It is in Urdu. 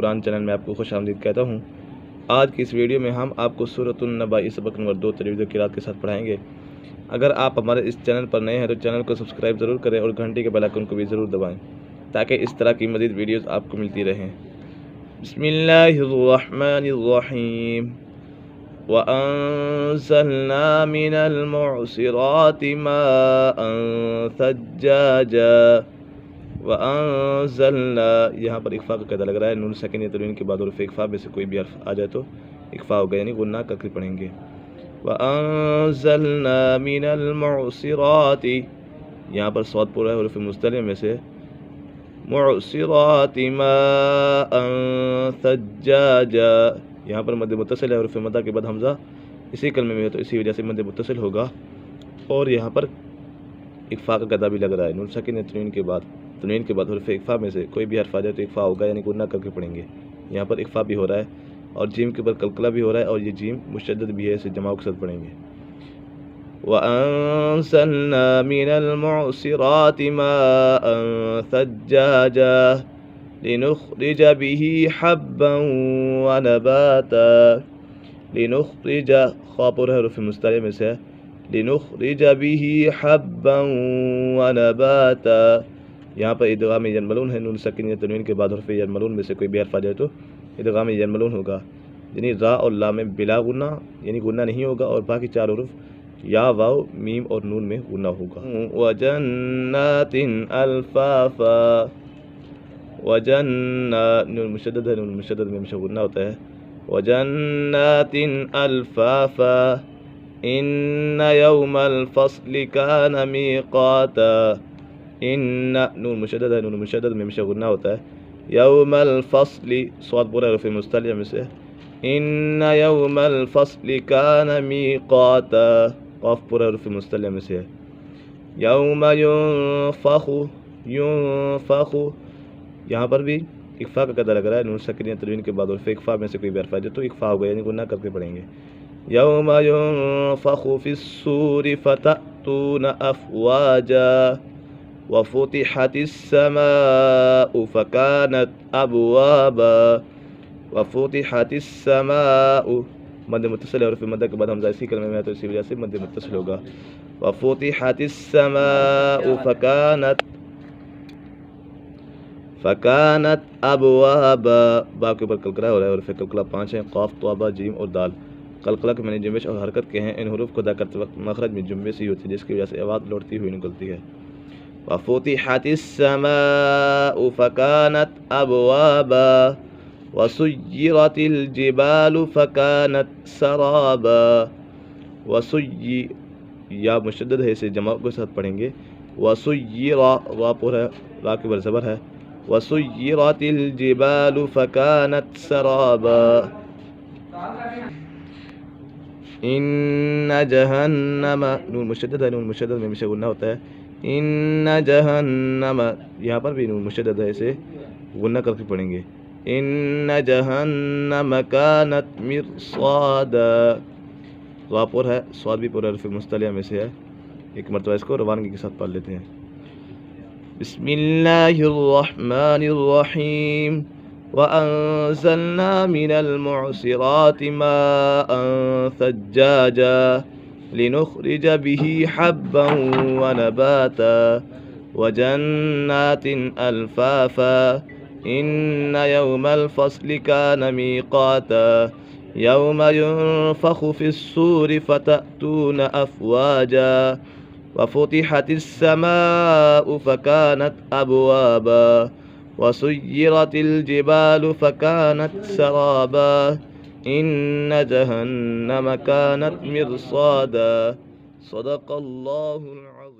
قرآن چینل میں آپ کو خوش آمدید کہتا ہوں۔ آج کی اس ویڈیو میں ہم آپ کو سورۃ النبا سبق نمبر 2 تجوید و قرات کے ساتھ پڑھائیں گے۔ اگر آپ ہمارے اس چینل پر نئے ہیں تو چینل کو سبسکرائب ضرور کریں اور گھنٹی کے بیل آئیکن کو بھی ضرور دبائیں تاکہ اس طرح کی مزید ویڈیوز آپ کو ملتی رہیں۔ بسم اللہ الرحمن الرحیم۔ وَأَنزَلْنَا مِنَ الْمُعْصِرَاتِ مَاءً ثَجَّاجًا۔ وَأَنزَلْنَا، یہاں پر اخفاء کا قاعدہ لگ رہا ہے، نون ساکن یا تنوین کے بعد حروف اخفاء میں سے کوئی بھی حرف آ جائے تو اخفاء ہوگا، یعنی غنہ کر کے پڑھیں گے۔ وَأَنزَلْنَا مِنَ الْمُعْصِرَاتِ، یہاں پر صاد پورا ہے حروف مستعلیہ میں سے، مُعْصِرَاتِ مَاءً ثَجَّاجًا، یہاں پر مد متصل ہے، حروف مدہ کے بعد حمزہ اسی کلمے میں ہے تو اسی وجہ سے مد متصل ہوگا، اور یہاں پر اخفاء کا قاعدہ بھی لگ رہا ہے، نون ساکن یا تنوین کے بعد حروف اخفاء میں سے کوئی بھی حرف آ جائے تو اخفاء ہوگا، یعنی غنہ کر کے پڑھیں گے۔ یہاں پر اخفاء بھی ہو رہا ہے اور جیم کے اوپر قلقلہ بھی ہو رہا ہے، اور یہ جیم مشدد بھی ہے، اسے جماع کے ساتھ پڑھیں گے۔ وَأَنزَلْنَا مِنَ الْمُعْصِرَاتِ مَاءً ثَجَّاجًا لِنُخْرِجَ بِهِ حَبًّا وَنَبَاتًا۔ لِنُخْرِجَ، خاء پر ہے حروف مستعلیہ میں سے، لِنُخْرِجَ بِهِ حَبًّا وَنَبَاتًا، یہاں پر ادغام یرملون ہے، نون ساکن یا تنوین کے بعد حرف یرملون میں سے کوئی بھی حرف آ جائے تو ادغام یرملون ہوگا، یعنی را اور لا میں بلا غنہ، یعنی غنہ نہیں ہوگا، اور باقی چار حروف یا واو میم اور نون میں غنہ ہوگا۔ وَجَنَّاتٍ أَلْفَافًا، نون مشدد ہے، نون مشدد میں ہمیشہ غنہ ہوتا ہے۔ وَجَنَّاتٍ أَلْفَافًا إِنَّ يَوْمَ الْفَصْلِ كَانَ مِيقَاتًا، نون مشدد ہے، نون مشدد میں ہمیشہ غنہ ہوتا ہے۔ یوم الفصل، صاد پورا حروف مستعلیہ میں سے، ان یوم الفصل کان میقاتا، قاف پورا حروف مستعلیہ میں سے ہے۔ یوم ینفخ، یہاں پر بھی اخفاء کا قاعدہ لگ رہا ہے، نون ساکن یا تنوین کے بعد حروف اخفاء میں سے کوئی بھی حرف آ جائے تو اخفاء ہوگا، یعنی غنہ کر کے پڑھیں گے۔ یوم ینفخ فی الصور فتأتون افواجا وفتحت السماء فكانت ابوابا۔ وفتحت السماء، مد متصل ہے، حروف مدہ کے بعد حمزہ اسی کلمے میں ہے تو اسی وجہ سے مد متصل ہوگا۔ وفتحت السماء فكانت ابوابا، با کے اوپر قلقلہ ہو رہا ہے، حروف قلقلہ 5 ہیں، قاف، طا، جیم اور دال۔ قلقلہ کے معنی جنبش اور حرکت کے ہیں، ان حروف کو ادا کرتے وقت مخرج میں جنبش ہی ہوتی ہے، جس کی وجہ سے آواز لوٹتی ہوئی نکلتی ہے۔ وفتحت السماء فكانت ابوابا وسيرت الجبال فكانت سرابا۔ یا مشدد ہے، اسے جماع کے ساتھ پڑھیں گے۔ وسيرا، را پر ہے، را کے اوپر زبر ہے، وسيرت الجبال فكانت سرابا۔ ان جہنم، نون مشدد ہے، نون مشدد میں ہمیشہ غنہ ہوتا ہے۔ ان جہنم، یہاں پر بھی نون مشدد ہے، اسے غنہ کر کے پڑھیں گے۔ ان جہنم کانت مرصادا، را پر ہے، صاد بھی پر حرف مستعلیہ میں سے ہے، ایک مرتبہ اس کو روانگی کے ساتھ پڑھ لیتے ہیں۔ بسم اللہ الرحمن الرحیم۔ وَأَنزَلْنَا مِنَ الْمُعْصِرَاتِ مَاءً ثَجَّاجًا لِنُخْرِجَ بِهِ حَبًّا وَنَبَاتًا وَجَنَّاتٍ أَلْفَافًا إِنَّ يَوْمَ الْفَصْلِ كَانَ مِيقَاتًا يَوْمَ يُنفَخُ فِي الصُّورِ فَتَأْتُونَ أَفْوَاجًا وَفُتِحَتِ السَّمَاءُ فَكَانَتْ أَبْوَابًا وَسُيِّرَتِ الْجِبَالُ فَكَانَتْ سَرَابًا إِنَّ جَهَنَّمَ كَانَتْ مِرْصَادًا۔ صدق اللہ العظیم۔